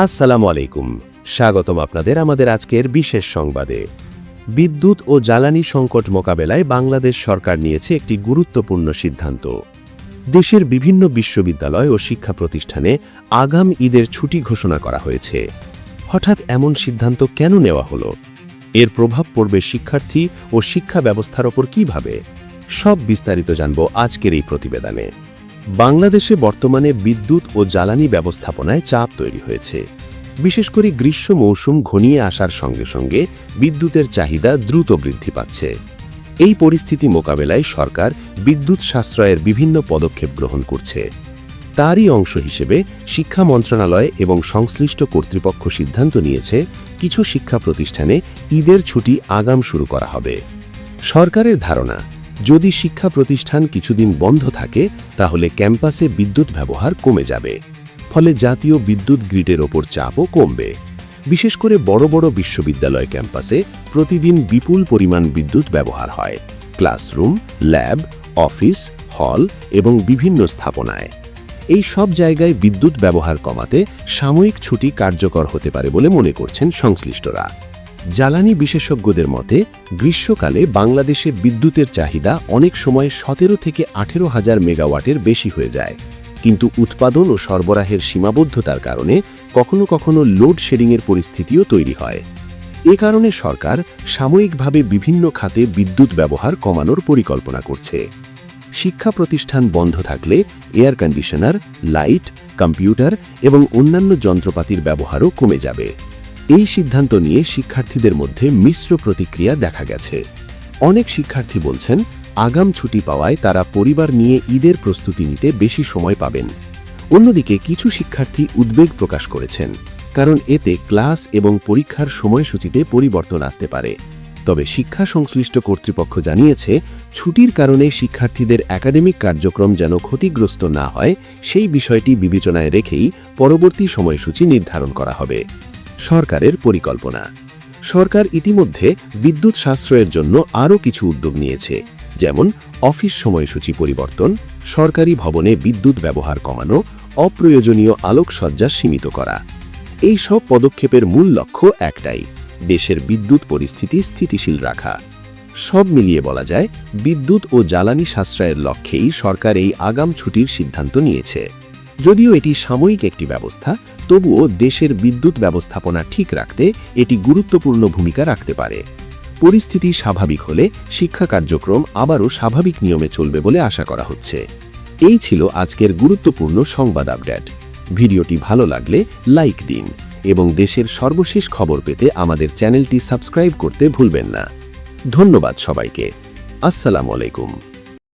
আসসালামু আলাইকুম, স্বাগতম আপনাদের আমাদের আজকের বিশেষ সংবাদে। বিদ্যুৎ ও জ্বালানি সংকট মোকাবেলায় বাংলাদেশ সরকার নিয়েছে একটি গুরুত্বপূর্ণ সিদ্ধান্ত। দেশের বিভিন্ন বিশ্ববিদ্যালয় ও শিক্ষা প্রতিষ্ঠানে আগাম ঈদের ছুটি ঘোষণা করা হয়েছে। হঠাৎ এমন সিদ্ধান্ত কেন নেওয়া হলো? এর প্রভাব পড়বে শিক্ষার্থী ও শিক্ষা ব্যবস্থার ওপর কিভাবে? সব বিস্তারিত জানব আজকের এই প্রতিবেদনে। বাংলাদেশে বর্তমানে বিদ্যুৎ ও জ্বালানি ব্যবস্থাপনায় চাপ তৈরি হয়েছে। বিশেষ করে গ্রীষ্ম মৌসুম ঘনিয়ে আসার সঙ্গে সঙ্গে বিদ্যুতের চাহিদা দ্রুত বৃদ্ধি পাচ্ছে। এই পরিস্থিতি মোকাবেলায় সরকার বিদ্যুৎ সাশ্রয়ের বিভিন্ন পদক্ষেপ গ্রহণ করছে। তারই অংশ হিসেবে শিক্ষা মন্ত্রণালয় এবং সংশ্লিষ্ট কর্তৃপক্ষ সিদ্ধান্ত নিয়েছে কিছু শিক্ষা প্রতিষ্ঠানে ঈদের ছুটি আগাম শুরু করা হবে। সরকারের ধারণা, যদি শিক্ষা প্রতিষ্ঠান কিছুদিন বন্ধ থাকে তাহলে ক্যাম্পাসে বিদ্যুৎ ব্যবহার কমে যাবে, ফলে জাতীয় বিদ্যুৎ গ্রিডের ওপর চাপও কমবে। বিশেষ করে বড় বড় বিশ্ববিদ্যালয় ক্যাম্পাসে প্রতিদিন বিপুল পরিমাণ বিদ্যুৎ ব্যবহার হয়, ক্লাসরুম, ল্যাব, অফিস, হল এবং বিভিন্ন স্থাপনায়। এই সব জায়গায় বিদ্যুৎ ব্যবহার কমাতে সাময়িক ছুটি কার্যকর হতে পারে বলে মনে করছেন সংশ্লিষ্টরা। জ্বালানি বিশেষজ্ঞদের মতে, গ্রীষ্মকালে বাংলাদেশে বিদ্যুতের চাহিদা অনেক সময় 17 থেকে 18 হাজার মেগাওয়াটের বেশি হয়ে যায়, কিন্তু উৎপাদন ও সরবরাহের সীমাবদ্ধতার কারণে কখনো কখনো লোডশেডিংয়ের পরিস্থিতিও তৈরি হয়। এ কারণে সরকার সাময়িকভাবে বিভিন্ন খাতে বিদ্যুৎ ব্যবহার কমানোর পরিকল্পনা করছে। শিক্ষা প্রতিষ্ঠান বন্ধ থাকলে এয়ার কন্ডিশনার, লাইট, কম্পিউটার এবং অন্যান্য যন্ত্রপাতির ব্যবহারও কমে যাবে। এই সিদ্ধান্ত নিয়ে শিক্ষার্থীদের মধ্যে মিশ্র প্রতিক্রিয়া দেখা গেছে। অনেক শিক্ষার্থী বলছেন, আগাম ছুটি পাওয়ায় তারা পরিবার নিয়ে ঈদের প্রস্তুতি নিতে বেশি সময় পাবেন। অন্যদিকে কিছু শিক্ষার্থী উদ্বেগ প্রকাশ করেছেন, কারণ এতে ক্লাস এবং পরীক্ষার সময়সূচিতে পরিবর্তন আসতে পারে। তবে শিক্ষা সংশ্লিষ্ট কর্তৃপক্ষ জানিয়েছে, ছুটির কারণে শিক্ষার্থীদের একাডেমিক কার্যক্রম যেন ক্ষতিগ্রস্ত না হয় সেই বিষয়টি বিবেচনায় রেখেই পরবর্তী সময়সূচি নির্ধারণ করা হবে। সরকারের পরিকল্পনা। সরকার ইতিমধ্যে বিদ্যুৎ সাশ্রয়ের জন্য আরও কিছু উদ্যোগ নিয়েছে, যেমন অফিস সময়সূচি পরিবর্তন, সরকারি ভবনে বিদ্যুৎ ব্যবহার কমানো, অপ্রয়োজনীয় আলোকসজ্জা সীমিত করা। এই সব পদক্ষেপের মূল লক্ষ্য একটাই, দেশের বিদ্যুৎ পরিস্থিতি স্থিতিশীল রাখা। সব মিলিয়ে বলা যায়, বিদ্যুৎ ও জ্বালানি সাশ্রয়ের লক্ষ্যেই সরকার এই আগাম ছুটির সিদ্ধান্ত নিয়েছে। যদিও এটি সাময়িক একটি ব্যবস্থা, তবুও দেশের বিদ্যুৎ ব্যবস্থাপনা ঠিক রাখতে এটি গুরুত্বপূর্ণ ভূমিকা রাখতে পারে। পরিস্থিতি স্বাভাবিক হলে শিক্ষা কার্যক্রম আবারও স্বাভাবিক নিয়মে চলবে বলে আশা করা হচ্ছে। এই ছিল আজকের গুরুত্বপূর্ণ সংবাদ আপডেট। ভিডিওটি ভালো লাগলে লাইক দিন এবং দেশের সর্বশেষ খবর পেতে আমাদের চ্যানেলটি সাবস্ক্রাইব করতে ভুলবেন না। ধন্যবাদ সবাইকে। আসসালামু আলাইকুম।